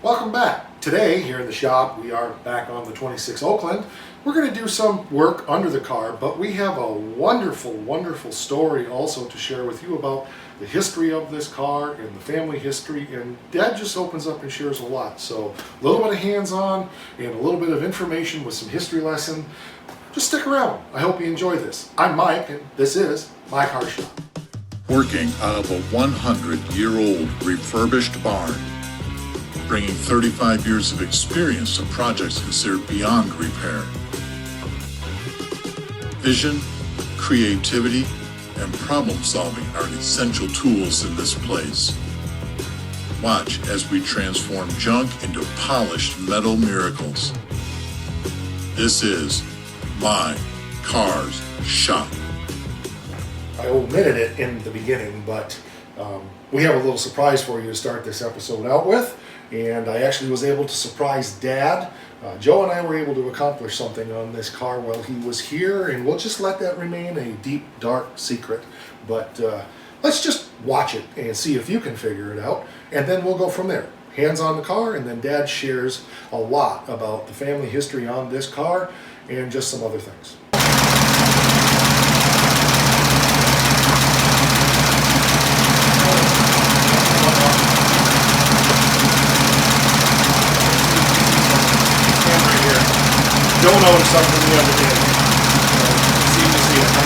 Welcome back. Today, here in the shop, we are back on the 26 Oakland. We're going to do some work under the car, but we have a wonderful, wonderful story also to share with you about the history of this car and the family history, and Dad just opens up and shares a lot. So a little bit of hands-on and a little bit of information with some history lesson. Just stick around. I hope you enjoy this. I'm Mike, and this is My Car Shop. Working out of a 100-year-old refurbished barn, bringing 35 years of experience to projects considered beyond repair. Vision, creativity, and problem solving are essential tools in this place. Watch as we transform junk into polished metal miracles. This is My Car's Shop. I omitted it in the beginning, but we have a little surprise for you to start this episode out with. And I actually was able to surprise Dad. Joe and I were able to accomplish something on this car while he was here, and we'll just let that remain a deep, dark secret. But let's just watch it and see if you can figure it out, and then we'll go from there. Hands on the car, and then Dad shares a lot about the family history on this car and just some other things. Don't own something the other day. See it.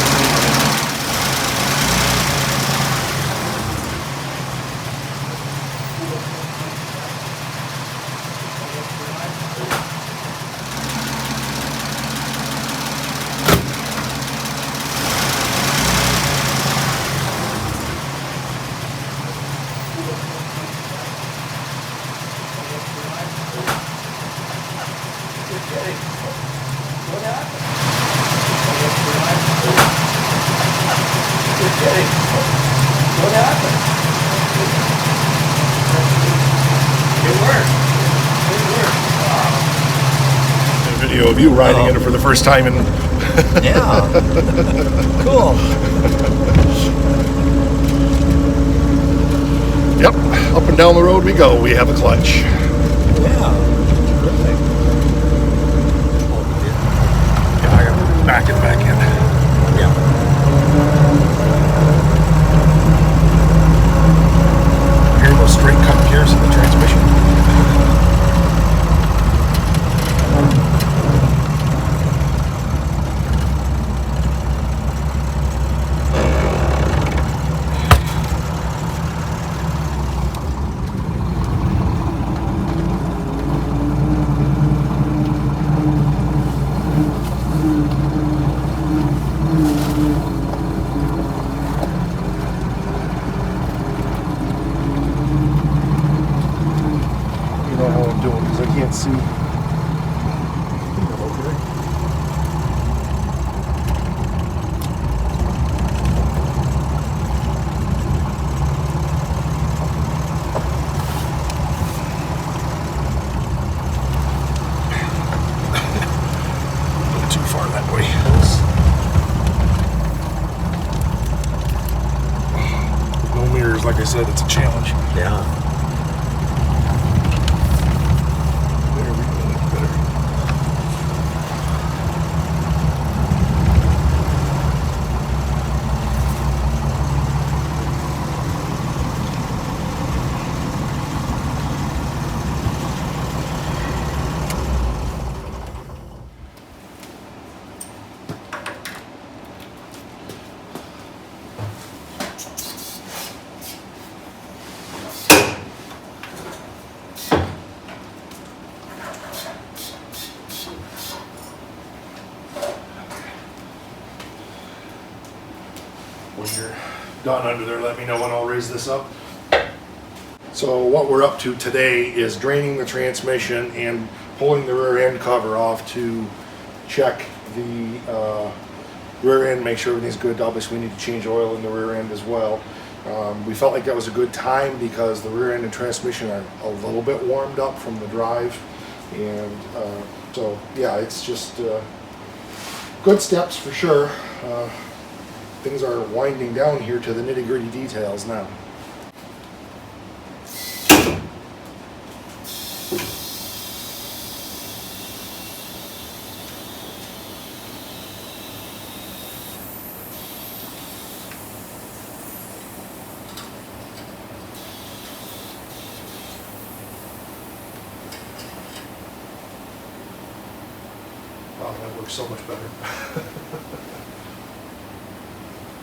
What happened? What happened? It worked. A video of you riding in it for the first time in. Yeah. Cool. Yep, up and down the road we go. We have a clutch. Yeah. Terrific. Yeah, I got back in. Yeah. Hear those straight cut gears in the transmission. I can't see. A little too far that way. No mirrors, like I said, it's a challenge. Yeah. When you're done under there, let me know and I'll raise this up. So what we're up to today is draining the transmission and pulling the rear end cover off to check the rear end, make sure everything's good. Obviously we need to change oil in the rear end as well. We felt like that was a good time because the rear end and transmission are a little bit warmed up from the drive, and so yeah, it's just good steps for sure. Things are winding down here to the nitty-gritty details now. Oh, that works so much better.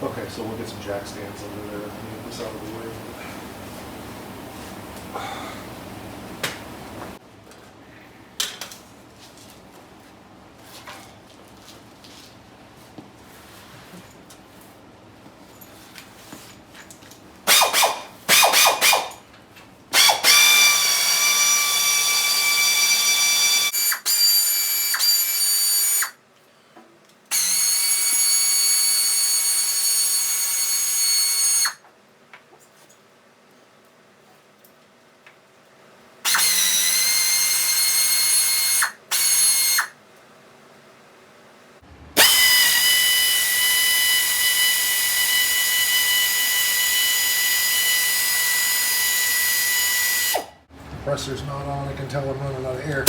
Okay, so we'll get some jack stands under there and get this out of the way. Compressor's not on, I can tell I'm running out of air.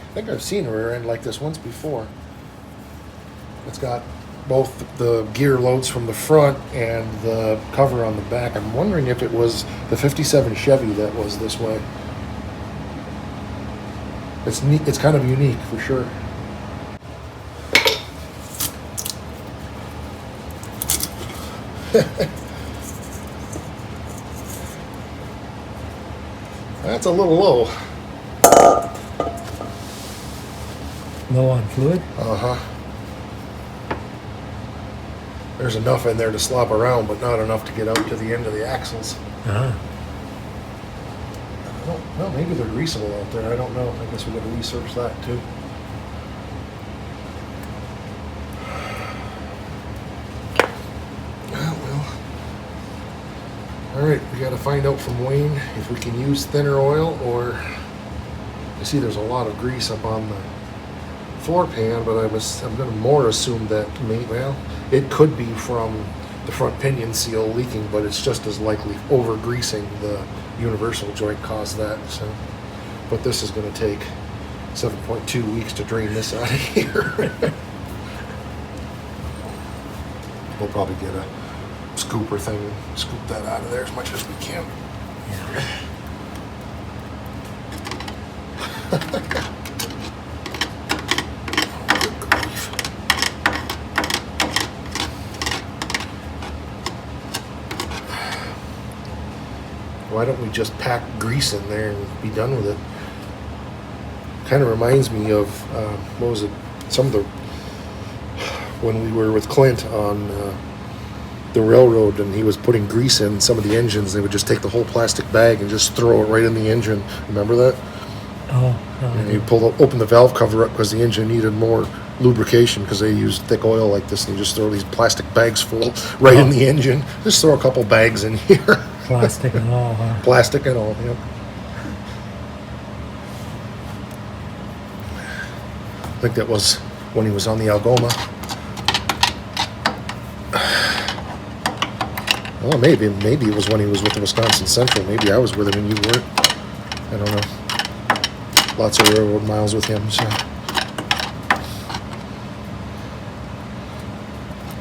I think I've seen a rear end like this once before. It's got both the gear loads from the front and the cover on the back. I'm wondering if it was the 57 Chevy that was this way. It's neat. It's kind of unique for sure. That's a little low. Low on fluid? Uh-huh. There's enough in there to slop around, but not enough to get out to the end of the axles. Uh-huh. I don't know, maybe they're greasable out there. I don't know. I guess we got to research that too. Well. All right, we got to find out from Wayne if we can use thinner oil, or you see there's a lot of grease up on the floor pan, but I'm going to more assume that well, it could be from the front pinion seal leaking, but it's just as likely over greasing the universal joint caused that. So, but this is going to take 7.2 weeks to drain this out of here. We'll probably get a scooper thing and scoop that out of there as much as we can. Why don't we just pack grease in there and be done with it? Kind of reminds me of, what was it, when we were with Clint on the railroad and he was putting grease in some of the engines, they would just take the whole plastic bag and just throw it right in the engine. Remember that? Oh. And you open the valve cover up because the engine needed more lubrication because they used thick oil like this, and you just throw these plastic bags full right in the engine. Just throw a couple bags in here. Plastic and all, huh? Plastic and all, yep. I think that was when he was on the Algoma. Well, maybe it was when he was with the Wisconsin Central. Maybe I was with him and you weren't. I don't know. Lots of railroad miles with him, so.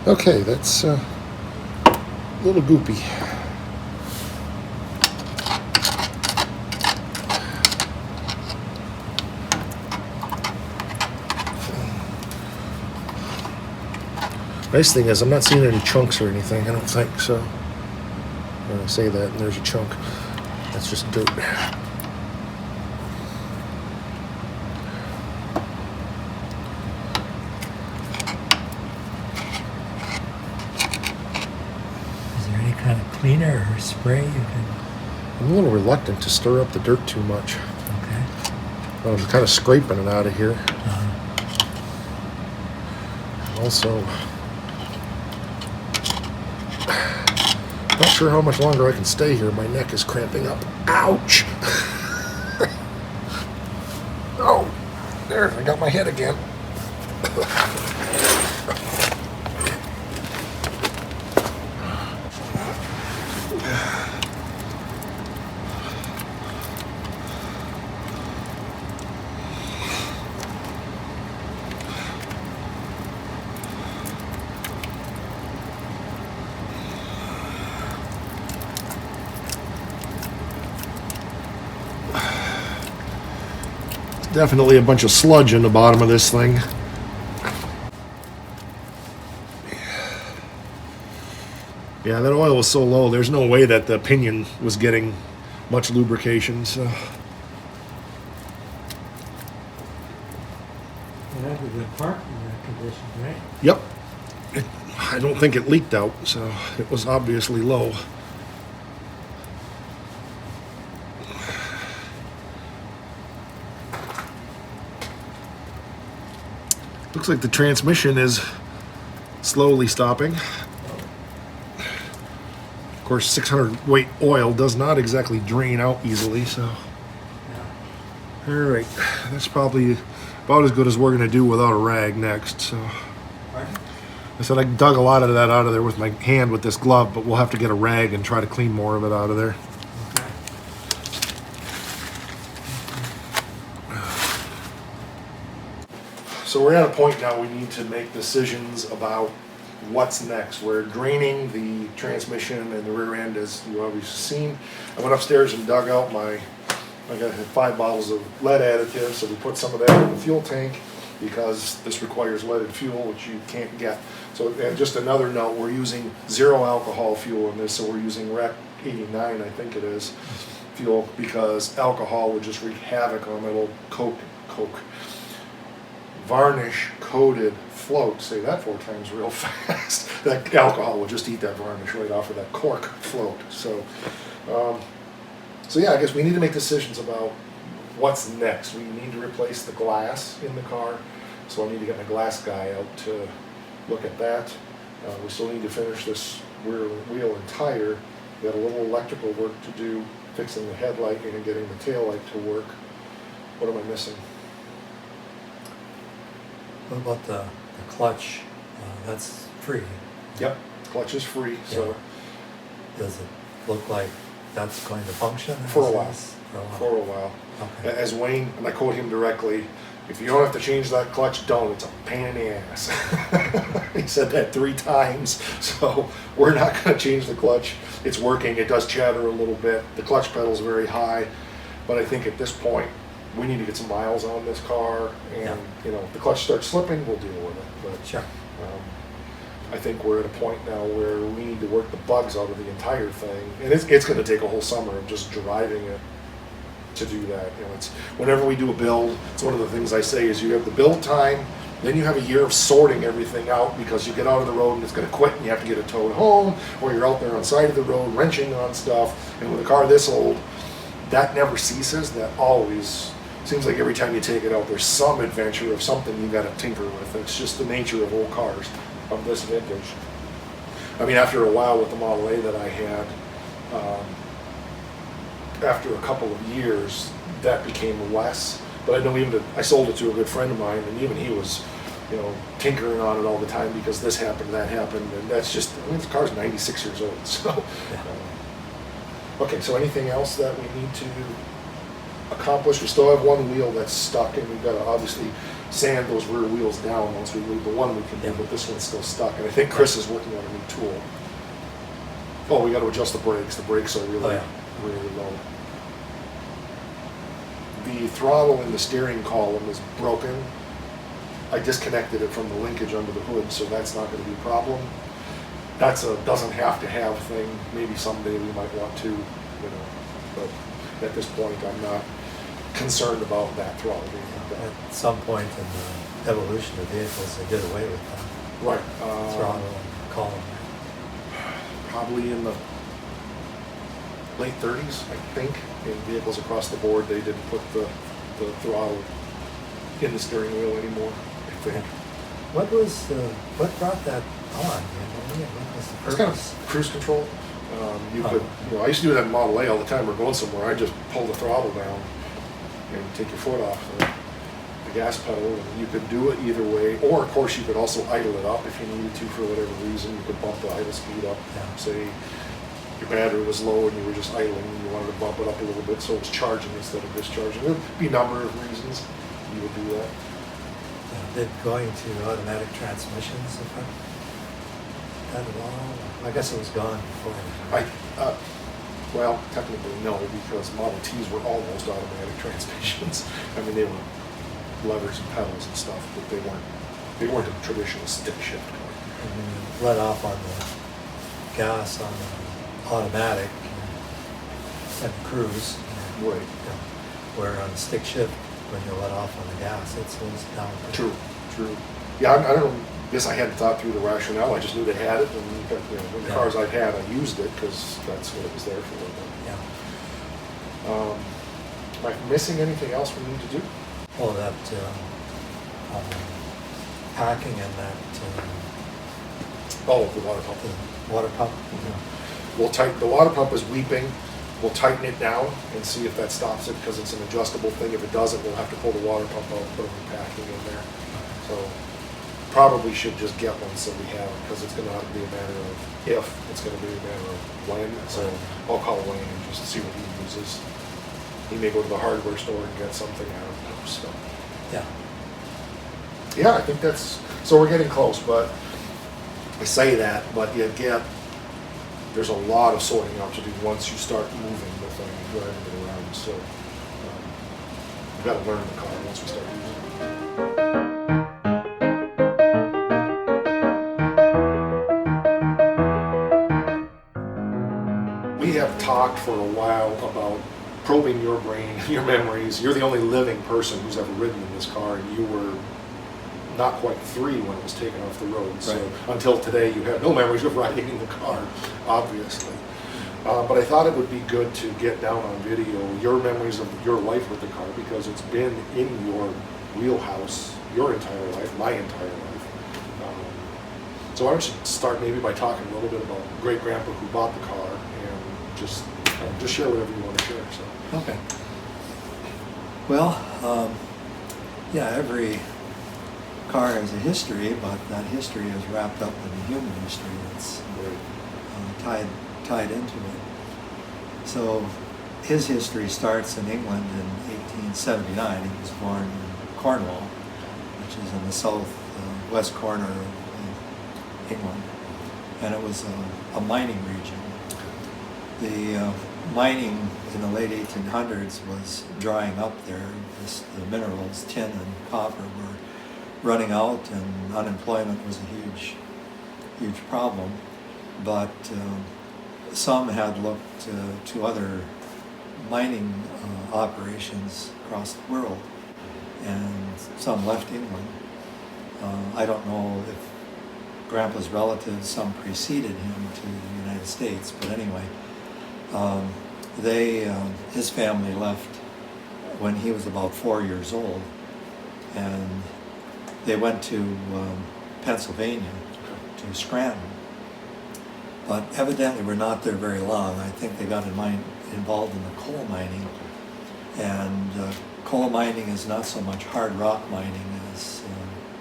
Okay, that's a little goopy. Nice thing is I'm not seeing any chunks or anything. I don't think so. When I say that, and there's a chunk. That's just dirt. Is there any kind of cleaner or spray you can? I'm a little reluctant to stir up the dirt too much. Okay. I'm kind of scraping it out of here. Uh-huh. Also, not sure how much longer I can stay here. My neck is cramping up. Ouch! Oh, there, I got my head again. Definitely a bunch of sludge in the bottom of this thing. Yeah, that oil was so low, there's no way that the pinion was getting much lubrication, so. It had a good park in that condition, right? Yep. I don't think it leaked out, so it was obviously low. Looks like the transmission is slowly stopping. Of course, 600 weight oil does not exactly drain out easily, so. Yeah. All right, that's probably about as good as we're gonna do without a rag next, so. Pardon? I said I dug a lot of that out of there with my hand with this glove, but we'll have to get a rag and try to clean more of it out of there. Okay. So we're at a point now we need to make decisions about what's next. We're draining the transmission and the rear end, as you've obviously seen. I went upstairs and dug out I had 5 bottles of lead additive, so we put some of that in the fuel tank because this requires leaded fuel, which you can't get. So, and just another note, we're using 0 alcohol fuel in this, so we're using Rec 89, I think it is, fuel, because alcohol would just wreak havoc on my little Coke varnish coated float. Say that 4 times real fast. That alcohol will just eat that varnish right off of that cork float. So, so yeah, I guess we need to make decisions about what's next. We need to replace the glass in the car, so I need to get my glass guy out to look at that. We still need to finish this rear wheel and tire. We got a little electrical work to do, fixing the headlight and getting the tail light to work. What am I missing? What about the clutch? That's free. Yep, clutch is free, so Does it look like that's going to function? For a while. For a while. for a while. Okay. As Wayne, and I quote him directly, if you don't have to change that clutch, don't. It's a pain in the ass. He said that 3 times, so we're not going to change the clutch. It's working. It does chatter a little bit. The clutch pedal's very high, but I think at this point we need to get some miles on this car, and you know, if the clutch starts slipping, we'll deal with it. But Sure. I think we're at a point now where we need to work the bugs out of the entire thing, and it's going to take a whole summer of just driving it to do that. You know, it's whenever we do a build, it's one of the things I say is you have the build time, then you have a year of sorting everything out because you get out of the road and it's going to quit and you have to get it towed home, or you're out there on the side of the road wrenching on stuff. And with a car this old, that never ceases. That always seems like every time you take it out, there's some adventure of something you got to tinker with. It's just the nature of old cars of this vintage. I mean, after a while with the Model A that I had, after a couple of years, that became less. But I know I sold it to a good friend of mine, and even he was, you know, tinkering on it all the time because this happened, that happened, and that's just, I mean, the car's 96 years old, so. Okay, so anything else that we need to accomplish? We still have one wheel that's stuck, and we've got to obviously sand those rear wheels down once we leave the one we can do, but this one's still stuck, and I think Chris is working on a new tool. Oh, we got to adjust the brakes. The brakes are really, really low. The throttle in the steering column is broken. I disconnected it from the linkage under the hood, so that's not going to be a problem. That's a doesn't have to have thing. Maybe someday we might want to, you know, but at this point I'm not concerned about that throttle being like that. At some point in the evolution of vehicles, they did away with that. Right. Throttle and column. Probably in the late 30s, I think. In vehicles across the board, they didn't put the throttle in the steering wheel anymore, I think. What brought that on? What was the It's kind purpose? of cruise control. I used to do that in Model A all the time. We're going somewhere, I just pull the throttle down and take your foot off the gas pedal, and you could do it either way. Or, of course, you could also idle it up if you needed to for whatever reason. You could bump the idle speed up. Yeah. Say your battery was low and you were just idling and you wanted to bump it up a little bit so it was charging instead of discharging. There'd be a number of reasons you would do that. Did going to automatic transmissions affect that at all? I guess it was gone before. Well, technically no, because Model Ts were almost automatic transmissions. I mean, they were levers and pedals and stuff, but they weren't a traditional stick shift car. And when you let off on the gas on the automatic and cruise, Right. where on the stick shift, when you let off on the gas, it slows down. True. Yeah, I don't know. Guess I hadn't thought through the rationale. I just knew they had it, and in the Yeah. cars I've had, I used it because that's what it was there for. Yeah. Am I missing anything else we need to do? Oh, that packing and that Oh, the water pump. the water pump. We'll tighten, the water pump is weeping. We'll tighten it down and see if that stops it because it's an adjustable thing. If it doesn't, we'll have to pull the water pump out, put a new packing in there. So probably should just get one so we have it because it's going to have to be a matter of if, it's going to be a matter of when. So I'll call Wayne and just see what he uses. He may go to the hardware store and get something, I don't know. So Yeah. yeah, I think that's, so we're getting close, but I say that, but you get, there's a lot of sorting out to do once you start moving the thing and driving it around. So we've got to learn the car once we start using it. We have talked for a while about probing your brain, your memories. You're the only living person who's ever ridden in this car, and you were not quite 3 when it was taken off the road. So Right. until today, you have no memories of riding in the car, obviously. But I thought it would be good to get down on video your memories of your life with the car because it's been in your wheelhouse your entire life, my entire life. So why don't you start maybe by talking a little bit about great grandpa who bought the car and just share whatever you want to share. So. Okay. Well, yeah, every car has a history, but that history is wrapped up in the human history that's tied into it. So his history starts in England in 1879. He was born in Cornwall, which is in the south-west corner of England, and it was a mining region. The mining in the late 1800s was drying up there. The minerals, tin and copper, were running out, and unemployment was a huge problem. But some had looked to other mining operations across the world, and some left England. I don't know if Grandpa's relatives, some preceded him to the United States, but anyway, his family left when he was about 4 years old, and they went to Pennsylvania, to Scranton. But evidently were not there very long. I think they got involved in the coal mining, and coal mining is not so much hard rock mining as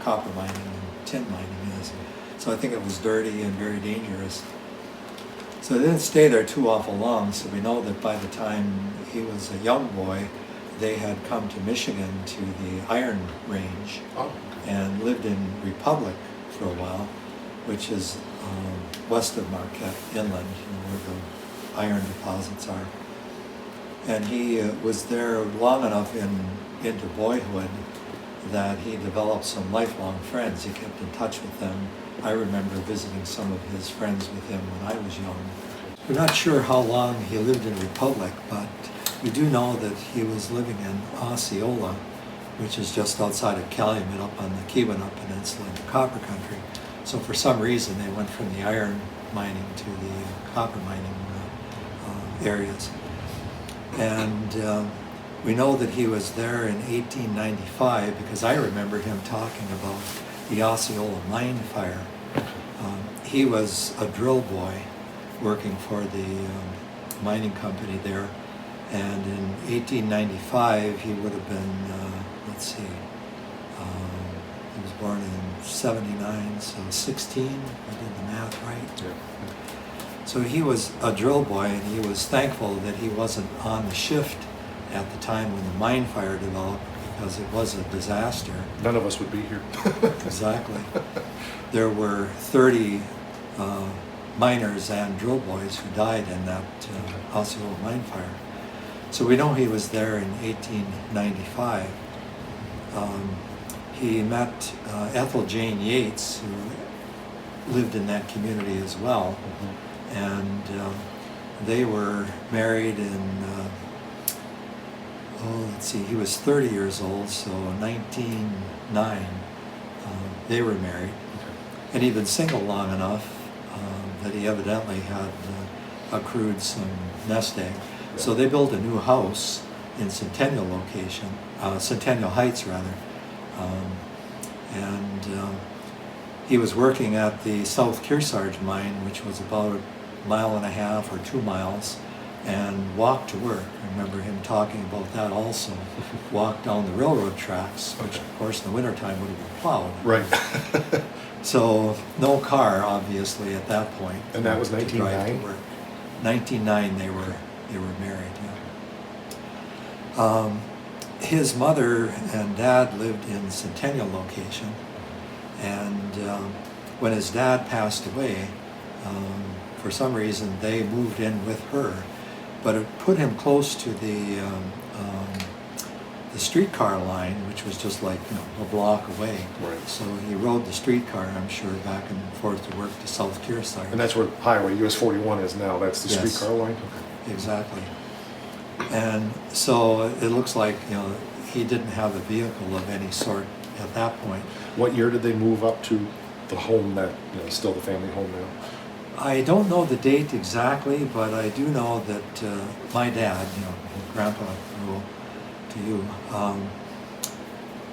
copper mining and tin mining is. So I think it was dirty and very dangerous. So they didn't stay there too awful long, so we know that by the time he was a young boy, they had come to Michigan to the Iron Range and lived in Republic for a while, which is west of Marquette, inland, where the iron deposits are. And he was there long enough into boyhood that he developed some lifelong friends. He kept in touch with them. I remember visiting some of his friends with him when I was young. We're not sure how long he lived in Republic, but we do know that he was living in Osceola, which is just outside of Calumet up on the Keweenaw Peninsula in the copper country. So for some reason they went from the iron mining to the copper mining areas. And we know that he was there in 1895 because I remember him talking about the Osceola mine fire. He was a drill boy working for the mining company there, and in 1895 he would have been, he was born in 79, so 16, I did the math right. Yeah. So he was a drill boy, and he was thankful that he wasn't on the shift at the time when the mine fire developed, because it was a disaster. None of us would be here. Exactly. There were 30 miners and drill boys who died in that Osceola mine fire. So we know he was there in 1895. he met Ethel Jane Yates, who lived in that community as well, and they were married in, let's see, he was 30 years old, so 1909 they were married. And he'd been single long enough that he evidently had accrued some nest egg. So they built a new house in Centennial location, Centennial Heights rather, and he was working at the South Kearsarge mine, which was about a mile and a half or 2 miles, and walked to work. I remember him talking about that also. Walked down the railroad tracks, which of course in the wintertime would have been plowed. Right. So no car, obviously, at that point. And that was to drive 1909? to work. 1909 they were married, yeah. His mother and dad lived in Centennial location, and when his dad passed away, for some reason they moved in with her, but it put him close to the streetcar line, which was just like, you know, a block away. Right. So he rode the streetcar, I'm sure, back and forth to work to South Kearsarge. And that's where Highway US 41 is now. That's the Yes. streetcar line? Exactly. And so it looks like, you know, he didn't have a vehicle of any sort at that point. What year did they move up to the home that, you know, is still the family home now? I don't know the date exactly, but I do know that my dad, you know, Grandpa Rule to you,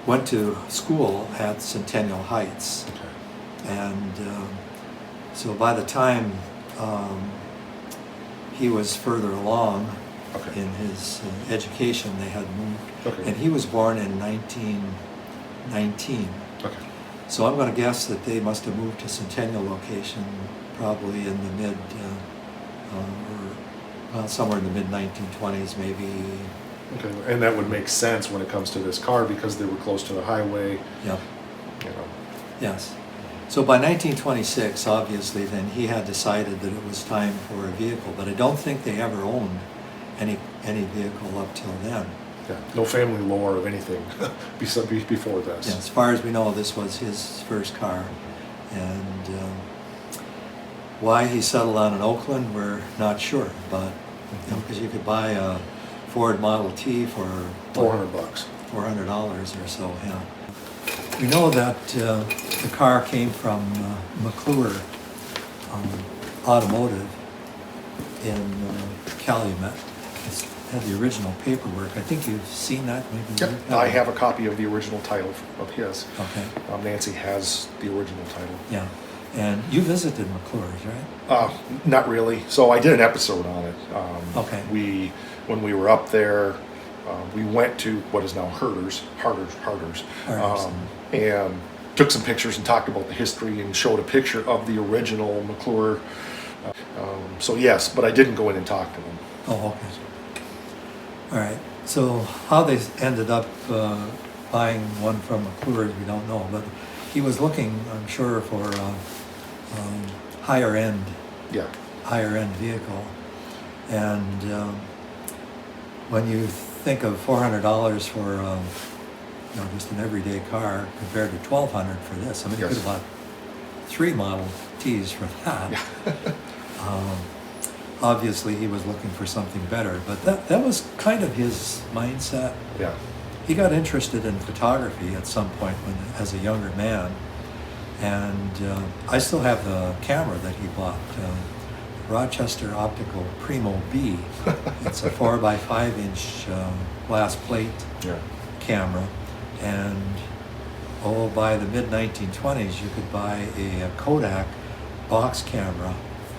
went to school at Centennial Heights. Okay. And so by the time he was further along Okay. in his education, they had moved. Okay. And he was born in 1919. Okay. So I'm going to guess that they must have moved to Centennial location probably in the mid, somewhere in the mid-1920s maybe. Okay. And that would make sense when it comes to this car because they were close to the highway, Yep. you know. Yes. So by 1926, obviously, then he had decided that it was time for a vehicle, but I don't think they ever owned any vehicle up till then. Yeah. No family lore of anything before this. Yeah, as far as we know, this was his first car, and why he settled on an Oakland, we're not sure, but you know, because you could buy a Ford Model T for $400. $400 or so. Yeah. We know that the car came from McClure Automotive in Calumet. It's had the original paperwork. I think you've seen that, maybe. Yep. you I have a copy of the original title of his. Okay. Nancy has the original title. Yeah. And you visited McClure's, right? Not really. So I did an episode on it. Okay. When we were up there, we went to what is now Harders, and took some pictures and talked about the history and showed a picture of the original McClure. So yes, but I didn't go in and talk to them. Oh, okay. All right. So how they ended up buying one from McClure's, we don't know. But he was looking, I'm sure, for a higher end Yeah. vehicle. And when you think of $400 for you know, just an everyday car compared to $1,200 for this, I mean, you Yes. could have bought 3 Model Ts for that. Obviously, he was looking for something better, but that was kind of his mindset. Yeah. He got interested in photography at some point as a younger man, and I still have the camera that he bought, Rochester Optical Primo B. It's a 4x5 glass plate Yeah. camera, and by the mid-1920s, you could buy a Kodak box camera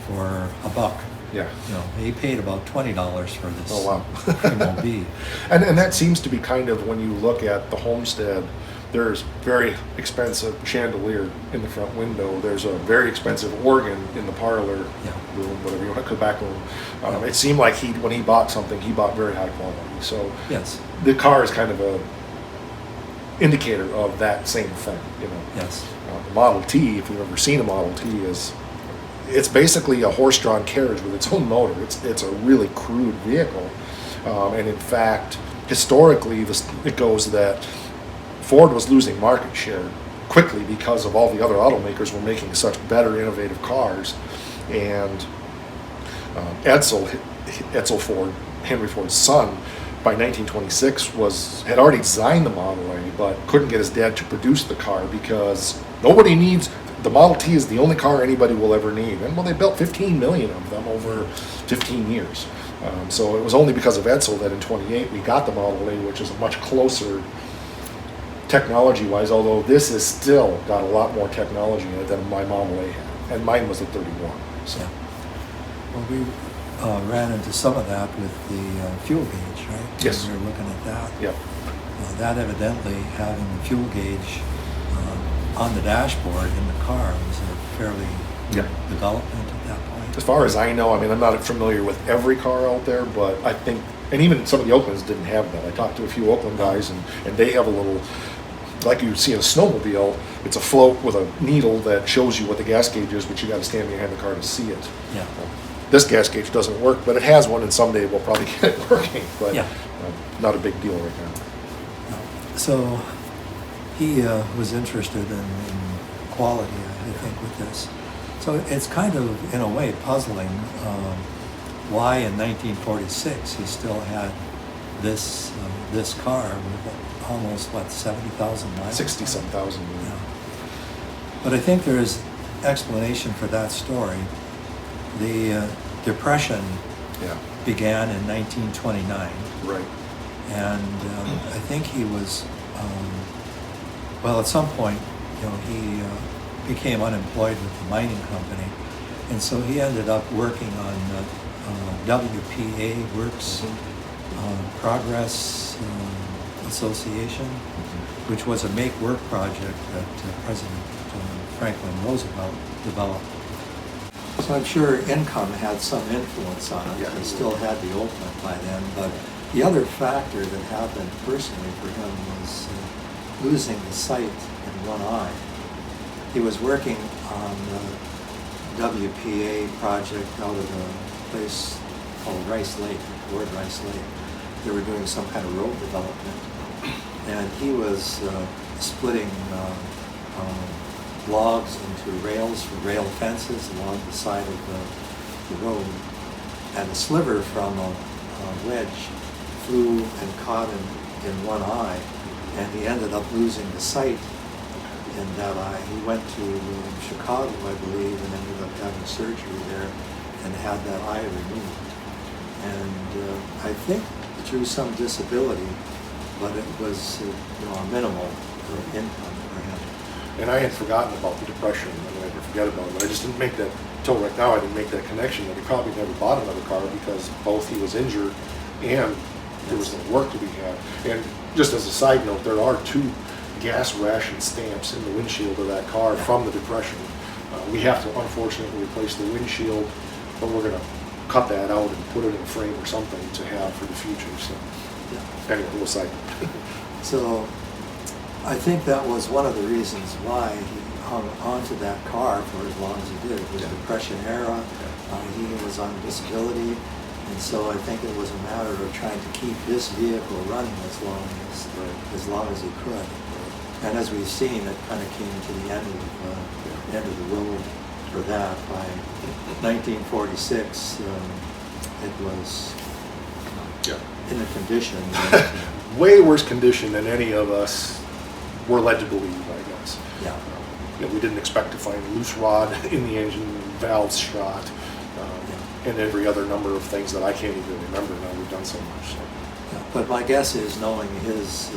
for $1. Yeah. You know, he paid about $20 for this Oh, wow. Primo B. And that seems to be kind of, when you look at the homestead, there's very expensive chandelier in the front window. There's a very expensive organ in the parlor Yeah. room, whatever you want to call back room. It seemed like when he bought something, he bought very high quality. So Yes, the car is kind of a indicator of that same thing, you know. yes, The Model T, if you've ever seen a Model T, it's basically a horse-drawn carriage with its own motor. It's a really crude vehicle, and in fact, historically, it goes that Ford was losing market share quickly because of all the other automakers were making such better, innovative cars. And Edsel Ford, Henry Ford's son, by 1926 had already designed the Model A, but couldn't get his dad to produce the car because nobody needs, the Model T is the only car anybody will ever need. And well, they built 15 million of them over 15 years. So it was only because of Edsel that in 28 we got the Model A, which is a much closer technology-wise, although this is still got a lot more technology in it than my Model A had. And mine was a 31. So. Yeah. Well, we ran into some of that with the fuel gauge, right? Yes. We were looking at that. Yep. That evidently, having the fuel gauge on the dashboard in the car was a fairly Yep. development at that point. As far as I know, I mean, I'm not familiar with every car out there, but I think, and even some of the Oaklands didn't have that. I talked to a few Oakland guys, and they have a little, like you see in a snowmobile, it's a float with a needle that shows you what the gas gauge is, but you got to stand behind the car to see it. Yeah. This gas gauge doesn't work, but it has one, and someday we'll probably get it working. But Yeah. not a big deal right now. So he was interested in quality, I think, with this. So it's kind of, in a way, puzzling why in 1946 he still had this car with almost, 70,000 miles? 60-some thousand. Yeah. But I think there is explanation for that story. The Depression Yeah. began in 1929. Right. And I think he was, at some point, he became unemployed with the mining company, and so he ended up working on WPA, Works Progress Association, which was a make-work project that President Franklin Roosevelt developed. So I'm sure income had some influence on it. Yeah. He still had the Oakland by then, but the other factor that happened personally for him was losing the sight in one eye. He was working on the WPA project out of a place called Rice Lake, Ward Rice Lake. They were doing some kind of road development, and he was splitting logs into rails for rail fences along the side of the road, and a sliver from a wedge flew and caught him in one eye, and he ended up losing the sight in that eye. He went to Chicago, I believe, and ended up having surgery there and had that eye removed. And I think through some disability, but it was a minimal income for him. And I had forgotten about the Depression. I mean, I never forget about it, but I just didn't make that, till right now, I didn't make that connection that he probably never bought another car because both he was injured and there was no work to be had. And just as a side note, there are 2 gas ration stamps in the windshield of that car from the Depression. We have to unfortunately replace the windshield, but we're going to cut that out and put it in a frame or something to have for the future. So anyway, a little side note. So I think that was one of the reasons why he hung onto that car for as long as he did. It was Depression era. He was on disability, and so I think it was a matter of trying to keep this vehicle running as long as he could. And as we've seen, it kind of came to the end of the road for that. By 1946, it was in a condition that, Way worse condition than any of us were led to believe, I guess. We didn't expect to find a loose rod in the engine, valves shot, and every other number of things that I can't even remember now. We've done so much. So. But my guess is, knowing his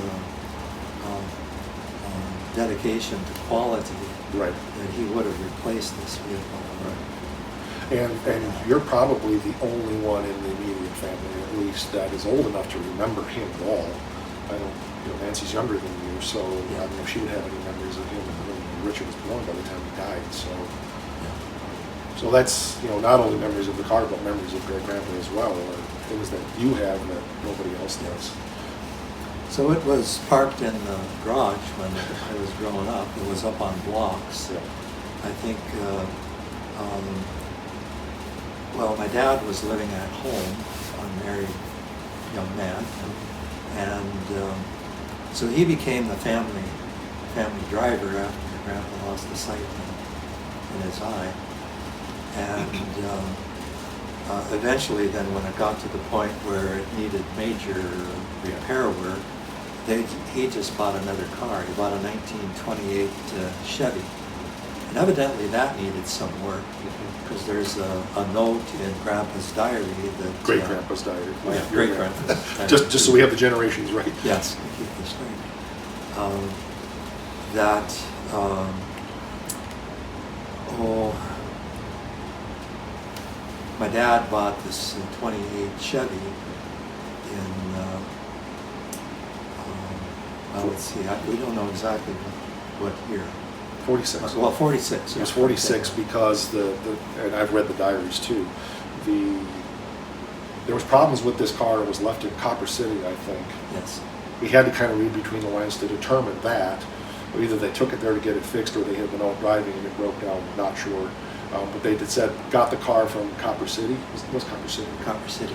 dedication to quality, Right. that he would have replaced this vehicle. And you're probably the only one in the immediate family, at least, that is old enough to remember him at all. I don't, Nancy's younger than you, so I don't know if she would have any memories of him when Richard was born by the time he died. So that's, not only memories of the car, but memories of great grandpa as well, or things that you have that nobody else does. So it was parked in the garage when I was growing up. It was up on blocks. Yeah. I think, my dad was living at home, unmarried young man, and So he became the family driver after Grandpa lost the sight in his eye. And eventually then when it got to the point where it needed major repair work, he just bought another car. He bought a 1928 Chevy. And evidently that needed some work, because there's a note in Grandpa's diary that... Great-grandpa's diary. Yeah, great-grandpa's diary. Just so we have the generations right. Yes, keep this straight. My dad bought this 28 Chevy in, well, let's see, we don't know exactly what year. 46. Well, 46. It was 46 because and I've read the diaries too, there was problems with this car. It was left in Copper City, I think. Yes. We had to kind of read between the lines to determine that. Either they took it there to get it fixed, or they had been out driving and it broke down. Not sure. But they said got the car from Copper City. Was Copper City? Copper City.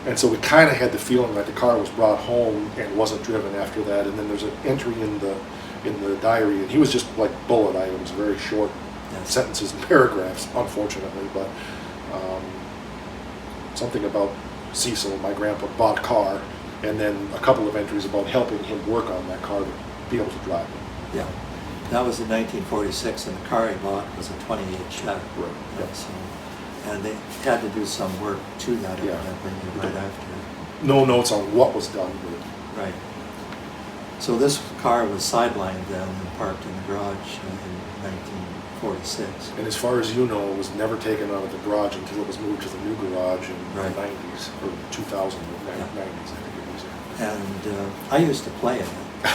And so we kind of had the feeling that the car was brought home and wasn't driven after that. And then there's an entry in the diary, and he was just like bullet items, very short sentences and paragraphs, unfortunately. But something about Cecil, my grandpa, bought a car, and then a couple of entries about helping him work on that car to be able to drive it. Yeah. That was in 1946, and the car he bought was a 28 Chevy. Right. Yeah, so, and they had to do some work to that evidently right after. No notes on what was done, but Right. So this car was sidelined then and parked in the garage in 1946. and as far as you know, it was never taken out of the garage until it was moved to the new garage in Right. the 90s, or 2000, 90s, I think it was. And I used to play in it. I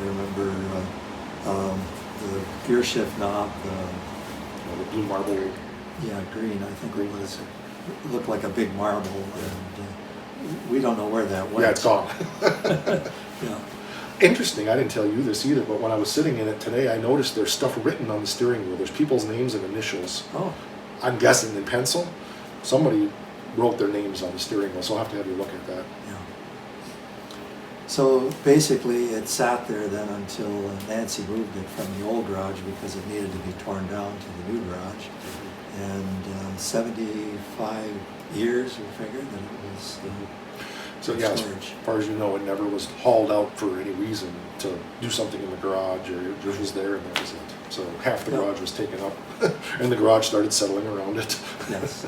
remember the gear shift knob, The blue marble. green, I think it was. It looked like a big marble, and we don't know where that went. Yeah, it's gone. Yeah. Interesting, I didn't tell you this either, but when I was sitting in it today, I noticed there's stuff written on the steering wheel. There's people's names and initials. Oh, I'm guessing in pencil. Somebody wrote their names on the steering wheel, so I'll have to have you look at that. yeah. So basically, it sat there then until Nancy moved it from the old garage because it needed to be torn down to the new garage. And 75 years, we figured that it was So yeah, as storage. far as you know, it never was hauled out for any reason to do something in the garage, or it just was there and that was it. So half the Yeah. garage was taken up, and the garage started settling around it. Yes.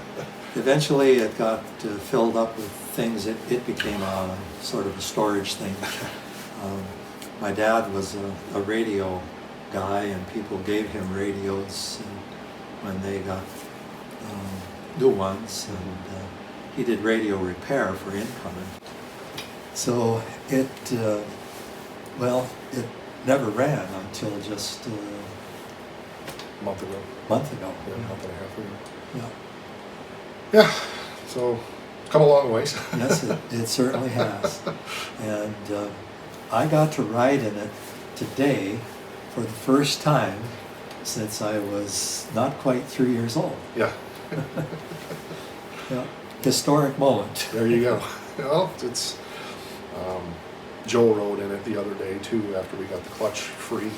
Eventually, it got filled up with things. It became a sort of a storage thing. My dad was a radio guy, and people gave him radios when they got new ones, and he did radio repair for incoming. So it never ran until just A month ago. a month ago. Yeah, a month and a half ago. Yeah. Yeah, so come a long ways. Yes, it certainly has. And I got to ride in it today for the first time since I was not quite 3 years old. Yeah, Yeah. Historic moment. there you go. Well, it's Joe rode in it the other day too after we got the clutch free.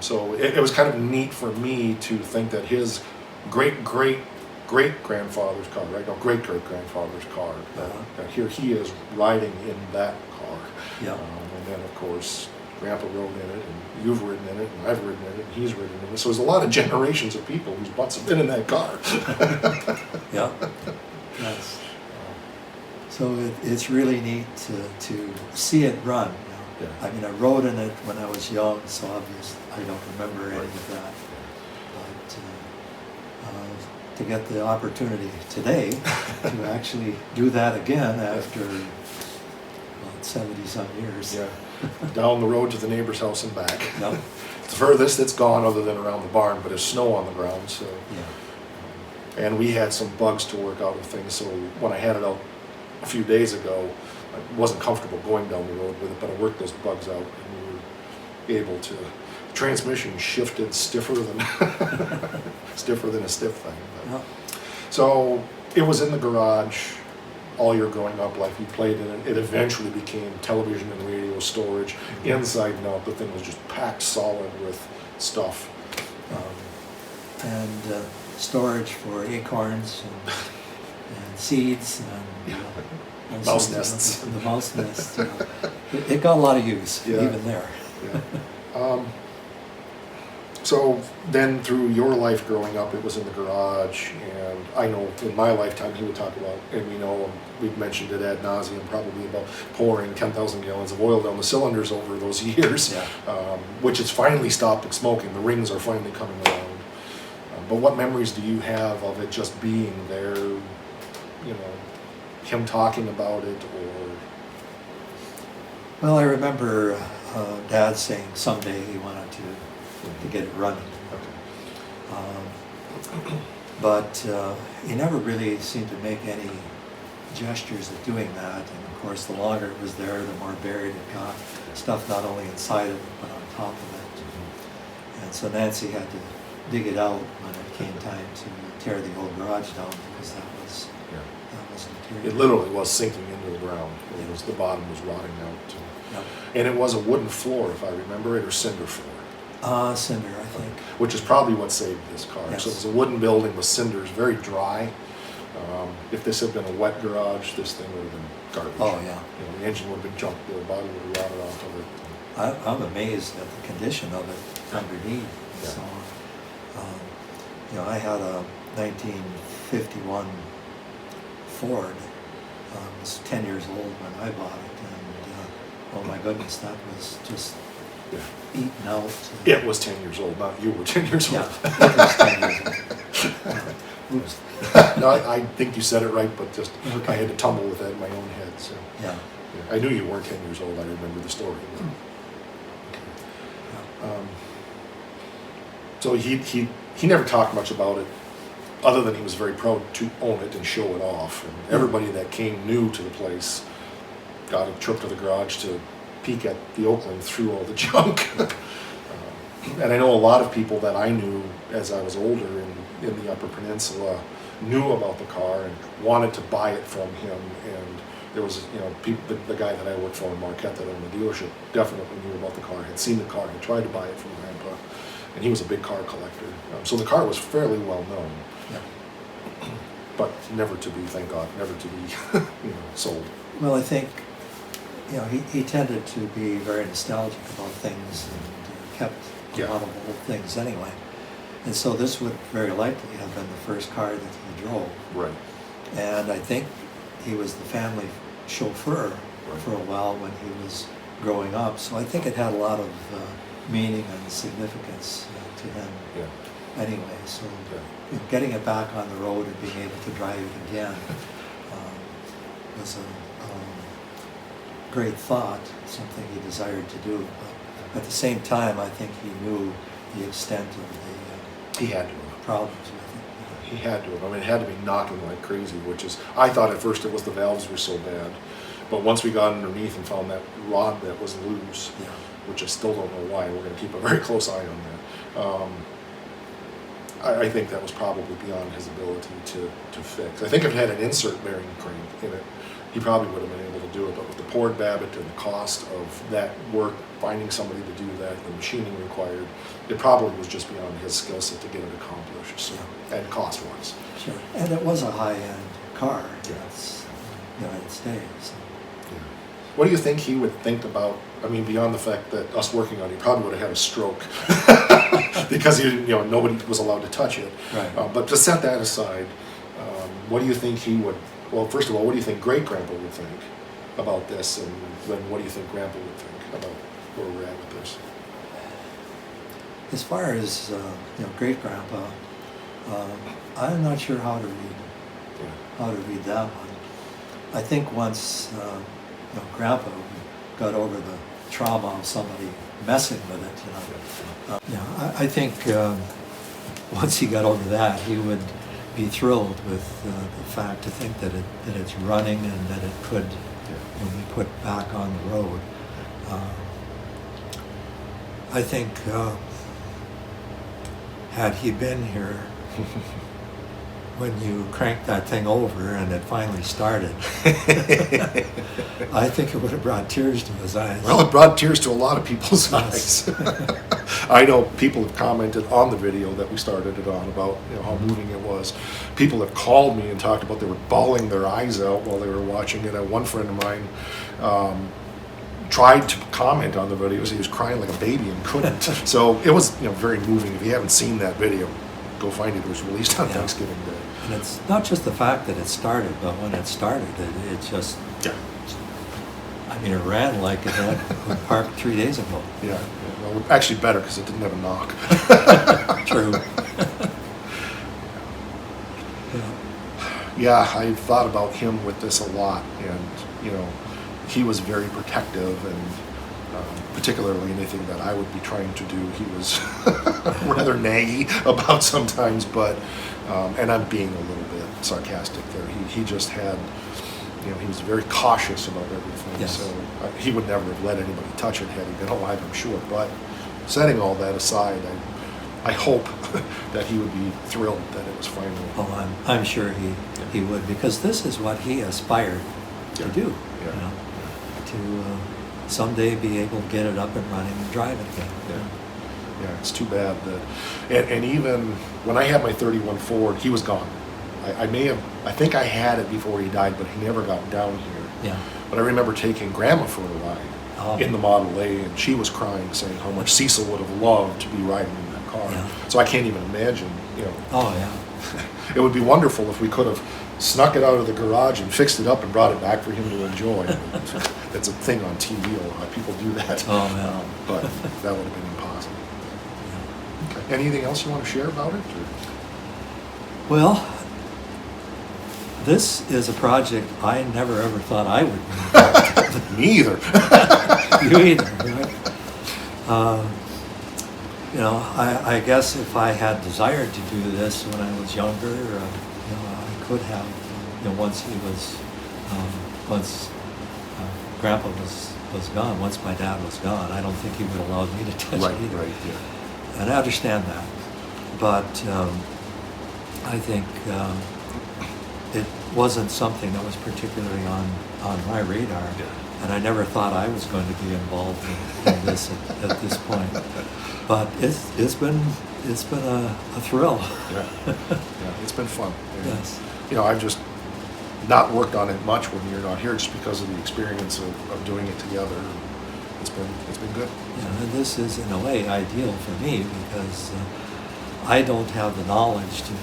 So it was kind of neat for me to think that his great-grandfather's car, right? No, great-great-grandfather's car, that here he is riding in that car. Yeah. And then, of course, Grandpa rode in it, and you've ridden in it, and I've ridden in it, and he's ridden in it. So there's a lot of generations of people whose butts have been in that car. Yeah. Yes. So it's really neat to see it run. Yeah. I mean, I rode in it when I was young, so obviously I don't remember any of that. But to get the opportunity today to actually do that again after 70-some years. Yeah, down the road to the neighbor's house and back. Yep. It's the furthest it's gone other than around the barn, but there's snow on the ground, so. Yeah. And we had some bugs to work out of things, so when I had it out a few days ago, I wasn't comfortable going down the road with it, but I worked those bugs out, and we were able to. Transmission shifted stiffer than a stiff thing. But. Yeah. So it was in the garage. all your growing up life. You played in it. It eventually became television and radio storage, inside and out. The thing was just packed solid with stuff. And storage for acorns and seeds and all Mouse sorts of- nests. The mouse nests. It got a lot of use, Yeah. even there. Yeah. So then through your life growing up, it was in the garage, and I know in my lifetime he would talk about, and we know, we've mentioned it ad nauseum, probably about pouring 10,000 gallons of oil down the cylinders over those years, Yeah. which has finally stopped smoking. The rings are finally coming around. But what memories do you have of it just being there, you know, him talking about it, or? Well, I remember Dad saying someday he wanted to get it running. But he never really seemed to make any gestures of doing that. And of course, the longer it was there, the more buried it got. Stuff not only inside of it, but on top of it. And so Nancy had to dig it out when it came time to tear the old garage down, because that was It deteriorating. literally was sinking into the ground. It was, the bottom was rotting out. Yep. And it was a wooden floor, if I remember it, or cinder floor, Cinder, I think. which is probably what saved this car. Yes. So it was a wooden building with cinders, very dry. If this had been a wet garage, this thing would have been garbage. Oh, yeah. You know, the engine would have been junk, the body would have rotted off of it. I'm amazed at the condition of it underneath. Yeah. So, you know, I had a 1951 Ford. I was 10 years old when I bought it, and oh my goodness, that was just Yeah. eaten out. It was 10 years old, not you were 10 years old. Yeah, it was 10 years old. Oops. No, I think you said it right, but just Okay. I had to tumble with that in my own head. So Yeah. yeah, I knew you weren't 10 years old. I remember the story. So he never talked much about it, other than he was very proud to own it and show it off. And everybody that came new to the place got a trip to the garage to peek at the Oakland through all the junk. And I know a lot of people that I knew as I was older in the Upper Peninsula knew about the car and wanted to buy it from him. And there was, you know, people, the guy that I worked for in Marquette that owned the dealership definitely knew about the car, had seen the car, had tried to buy it from Grandpa, and he was a big car collector. So the car was fairly well known, Yeah. but never to be, thank God, never to be, sold. Well, I think, you know, he tended to be very nostalgic about things and kept a Yeah. lot of old things anyway. And so this would very likely have been the first car that he drove. Right. And I think he was the family chauffeur Right. for a while when he was growing up. So I think it had a lot of meaning and significance to him Yeah. anyway. So Yeah. you know, getting it back on the road and being able to drive it again was a great thought, something he desired to do. But at the same time, I think he knew the extent of He had to. the problems with it. He had to have. I mean, it had to be knocking like crazy, which is, I thought at first it was the valves were so bad. But once we got underneath and found that rod that was loose, Yeah. which I still don't know why, we're going to keep a very close eye on that. I think that was probably beyond his ability to fix. I think if it had an insert bearing crank in it, he probably would have been able to do it. But with the poured Babbitt and the cost of that work, finding somebody to do that, the machining required, it probably was just beyond his skill set to get it accomplished. So, and cost-wise. Sure. And it was a high-end car. Yeah. That's United States. So. Yeah. What do you think he would think about, I mean, beyond the fact that us working on it, he probably would have had a stroke because he didn't, nobody was allowed to touch it. Right. But to set that aside, what do you think he would, well, first of all, what do you think great-grandpa would think about this? And then what do you think grandpa would think about where we're at with this? As far as great-grandpa, I'm not sure how to read that one. I think once grandpa got over the trauma of somebody messing with it, I think once he got over that, he would be thrilled with the fact to think that it's running and that it could be put back on the road. I think had he been here, when you cranked that thing over and it finally started, I think it would have brought tears to his eyes. Well, it brought tears to a lot of people's eyes. I know people have commented on the video that we started it on about, you know, how moving it was. People have called me and talked about they were bawling their eyes out while they were watching it. One friend of mine tried to comment on the video. He was crying like a baby and couldn't. So it was, you know, very moving. If you haven't seen that video, go find it. It was released on Thanksgiving Day. And it's not just the fact that it started, but when it started, it just, Yeah. I mean, it ran like it had been parked 3 days ago. Yeah. Well, actually better because it didn't have a knock. True. Yeah, I've thought about him with this a lot, and you know, he was very protective, and particularly anything that I would be trying to do, he was rather naggy about sometimes. But and I'm being a little bit sarcastic there. He just had, you know, he was very cautious about everything. Yes. So he would never have let anybody touch it had he been alive, I'm sure. But setting all that aside, I hope that he would be thrilled that it was finally. Oh, I'm sure he would, because this is what he aspired to do. Yeah. You know, to someday be able to get it up and running and drive it again. Yeah. Yeah, it's too bad that, and even when I had my 31 Ford, he was gone. I think I had it before he died, but he never got down here. Yeah. But I remember taking Grandma for a ride in the Model A, and she was crying, saying how much Cecil would have loved to be riding in that car. Yeah. So I can't even imagine, you know. Oh yeah. It would be wonderful if we could have snuck it out of the garage and fixed it up and brought it back for him to enjoy. That's a thing on TV a lot. People do that. Oh man. But that would have been impossible. Okay. Anything else you want to share about it? Or? Well, this is a project I never ever thought I would be involved in. Me either. You either, right? You know, I guess if I had desired to do this when I was younger, you know, I could have. You know, once Grandpa was gone, once my dad was gone, I don't think he would have allowed me to touch it either. Right, yeah. And I understand that, but I think it wasn't something that was particularly on my radar, and I never thought I was going to be involved in this at this point. But it's been a thrill. Yeah, it's been fun. And, Yes. You know, I've just not worked on it much when you're not here, just because of the experience of doing it together. It's been good. Yeah, and this is in a way ideal for me because I don't have the knowledge to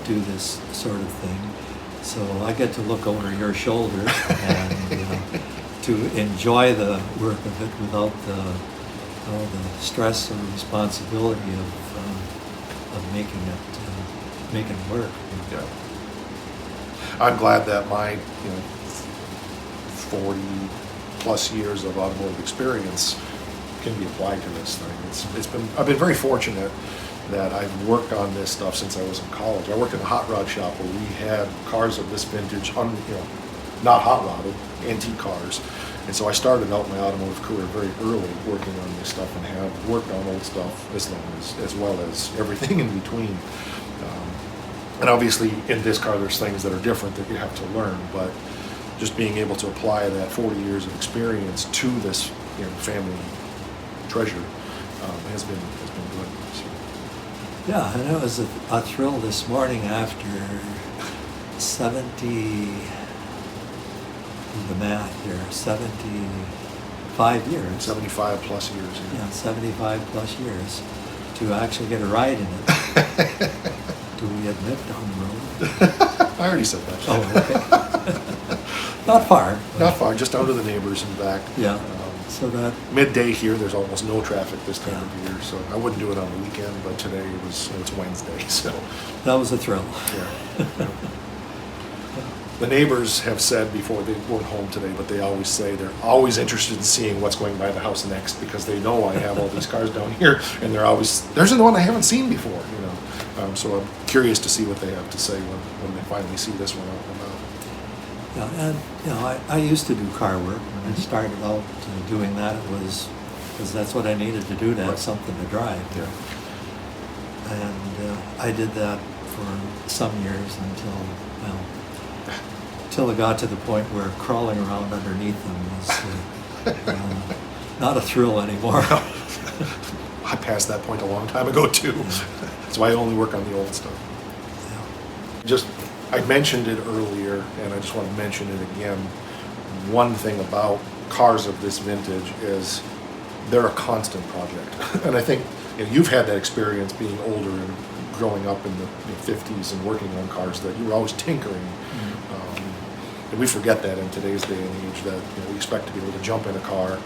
do this sort of thing, so I get to look over your shoulder and to enjoy the work of it without the stress or responsibility of making it work. Yeah. I'm glad that my 40 plus years of automotive experience can be applied to this thing. I've been very fortunate that I've worked on this stuff since I was in college. I worked in a hot rod shop where we had cars of this vintage, not hot rodded, antique cars. And so I started out my automotive career very early working on this stuff and have worked on old stuff as well as everything in between. And obviously in this car there's things that are different that you have to learn, but just being able to apply that 40 years of experience to this family treasure has been good. So. Yeah, and it was a thrill this morning after 75 years. 75 plus years. Yeah, 75 plus years to actually get a ride in it. Do we admit down the road? I already said that. Oh, okay. Not far. Not far, just down to the neighbors and back. Yeah. So that midday here, there's almost no traffic this time of year, so I wouldn't do it on the weekend. But today it's Wednesday, so that was a thrill. Yeah. The neighbors have said before, they weren't home today, but they always say they're always interested in seeing what's going by the house next because they know I have all these cars down here, and there's the one I haven't seen before, So I'm curious to see what they have to say when they finally see this one out and about. Yeah, and I used to do car work. When I started out doing that, it was because that's what I needed to do to have something to drive. Yeah. And I did that for some years until, well, until it got to the point where crawling around underneath them was not a thrill anymore. I passed that point a long time ago too. That's why I only work on the old stuff. Just, I mentioned it earlier, and I just want to mention it again. One thing about cars of this vintage is they're a constant project. And I think you've had that experience being older and growing up in the 50s and working on cars, that you were always tinkering. And we forget that in today's day and age, that we expect to be able to jump in a car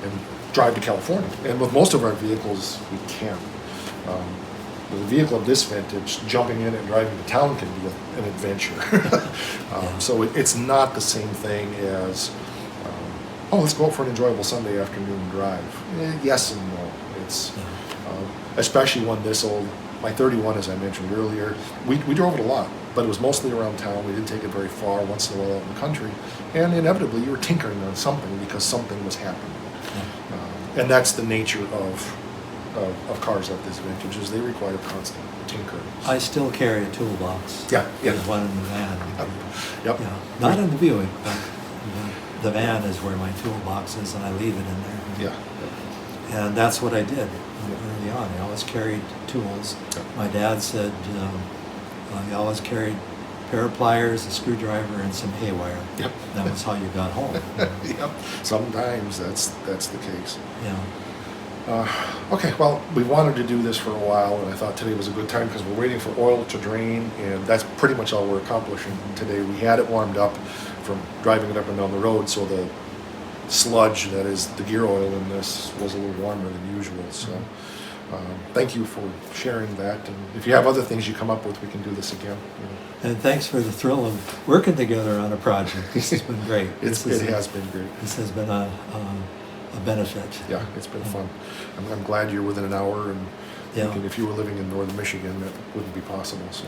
and drive to California. And with most of our vehicles, we can. With a vehicle of this vintage, jumping in and driving to town can be an adventure. So it's not the same thing as, let's go out for an enjoyable Sunday afternoon drive. Yes and no. It's especially one this old. My 31, as I mentioned earlier, we drove it a lot, but it was mostly around town. We didn't take it very far, once in a while out in the country. And inevitably, you were tinkering on something because something was happening. And that's the nature of cars like this vintage, is they require constant tinkering. I still carry a toolbox. Yeah. There's one in the van. Yep. Yeah, not in the Buick, but the van is where my toolbox is, and I leave it in there. Yeah. And that's what I did early on. I always carried tools. Yep. My dad said he always carried a pair of pliers, a screwdriver, and some haywire. Yep. That was how you got home. Yep. Sometimes that's the case. Yeah. Okay, well, we wanted to do this for a while, and I thought today was a good time because we're waiting for oil to drain, and that's pretty much all we're accomplishing today. We had it warmed up from driving it up and down the road, so the sludge that is the gear oil in this was a little warmer than usual. So thank you for sharing that, and if you have other things you come up with, we can do this again. And thanks for the thrill of working together on a project. This has been great. It has been great. This has been a benefit. Yeah, it's been fun. I'm glad you're within an hour, and thinking if you were living in northern Michigan, that wouldn't be possible. So,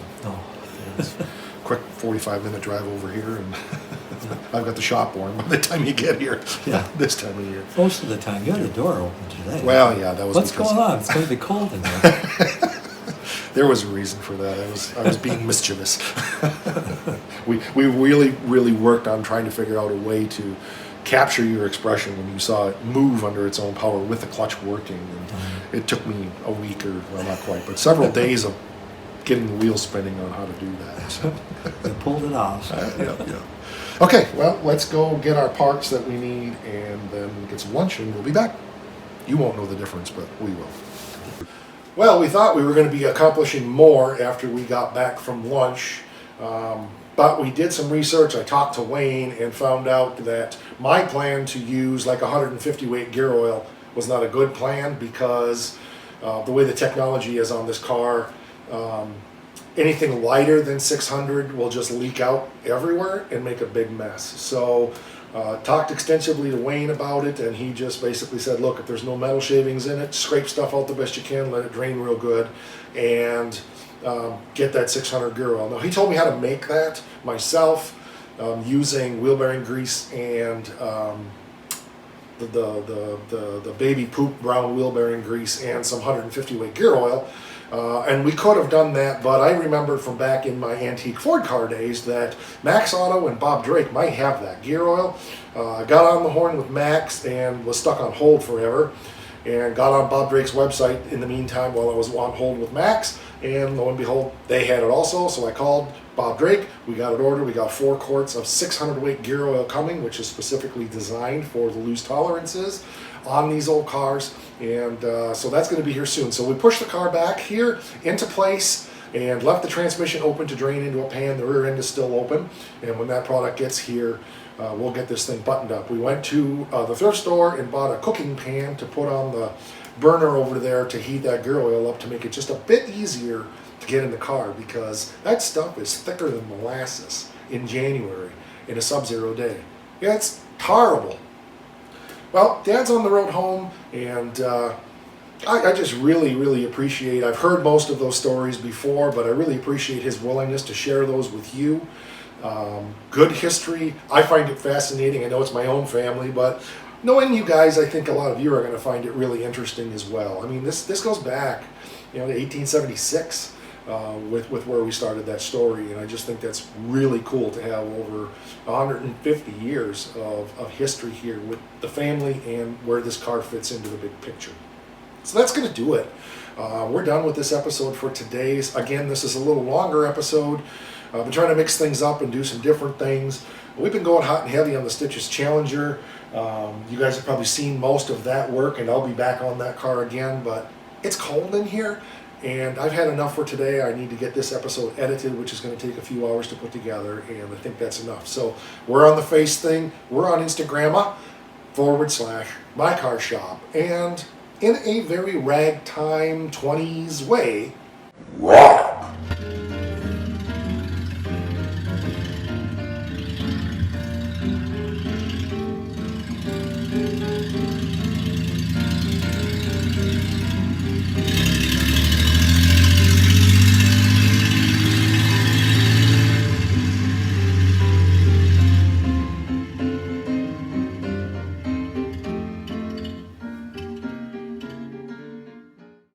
it's a quick 45-minute drive over here, and I've got the shop warm by the time you get here. Yeah. This time of year. Most of the time, you had a door open today. Well, yeah, that was. What's going on? It's going to be cold in there. There was a reason for that. I was being mischievous. We really worked on trying to figure out a way to capture your expression when you saw it move under its own power with the clutch working. And it took me a week, or well, not quite, but several days of getting the wheels spinning on how to do that. So. You pulled it off. Yeah. Okay, well, let's go get our parts that we need and then get some lunch, and we'll be back. You won't know the difference, but we will. Well, we thought we were going to be accomplishing more after we got back from lunch, but we did some research. I talked to Wayne and found out that my plan to use like 150 weight gear oil was not a good plan, because the way the technology is on this car, anything lighter than 600 will just leak out everywhere and make a big mess. So talked extensively to Wayne about it, and he just basically said, look, if there's no metal shavings in it, scrape stuff out the best you can, let it drain real good, and get that 600 gear oil. Now, he told me how to make that myself, using wheel bearing grease and the baby poop brown wheel bearing grease and some 150 weight gear oil. And we could have done that, but I remembered from back in my antique Ford car days that Max Auto and Bob Drake might have that gear oil. I got on the horn with Max and was stuck on hold forever, and got on Bob Drake's website in the meantime while I was on hold with Max, and lo and behold, they had it also. So I called Bob Drake, we got it ordered, we got 4 quarts of 600 weight gear oil coming, which is specifically designed for the loose tolerances on these old cars, and so that's going to be here soon. So we pushed the car back here into place and left the transmission open to drain into a pan. The rear end is still open, and when that product gets here, we'll get this thing buttoned up. We went to the thrift store and bought a cooking pan to put on the burner over there to heat that gear oil up to make it just a bit easier to get in the car, because that stuff is thicker than molasses in January in a sub-zero day. Yeah, it's horrible. Well, Dad's on the road home, and I just really appreciate, I've heard most of those stories before, but I really appreciate his willingness to share those with you. Good history. I find it fascinating. I know it's my own family, but knowing you guys, I think a lot of you are going to find it really interesting as well. I mean, this goes back, to 1876. with where we started that story. And I just think that's really cool to have over 150 years of history here with the family and where this car fits into the big picture. So that's going to do it. We're done with this episode for today's. Again, this is a little longer episode. I've been trying to mix things up and do some different things. We've been going hot and heavy on the Stitches Challenger. You guys have probably seen most of that work, and I'll be back on that car again, but it's cold in here, and I've had enough for today. I need to get this episode edited, which is going to take a few hours to put together, and I think that's enough. So we're on the face thing. We're on Instagram /MyCarShop, and in a very ragtime 20s way, rock!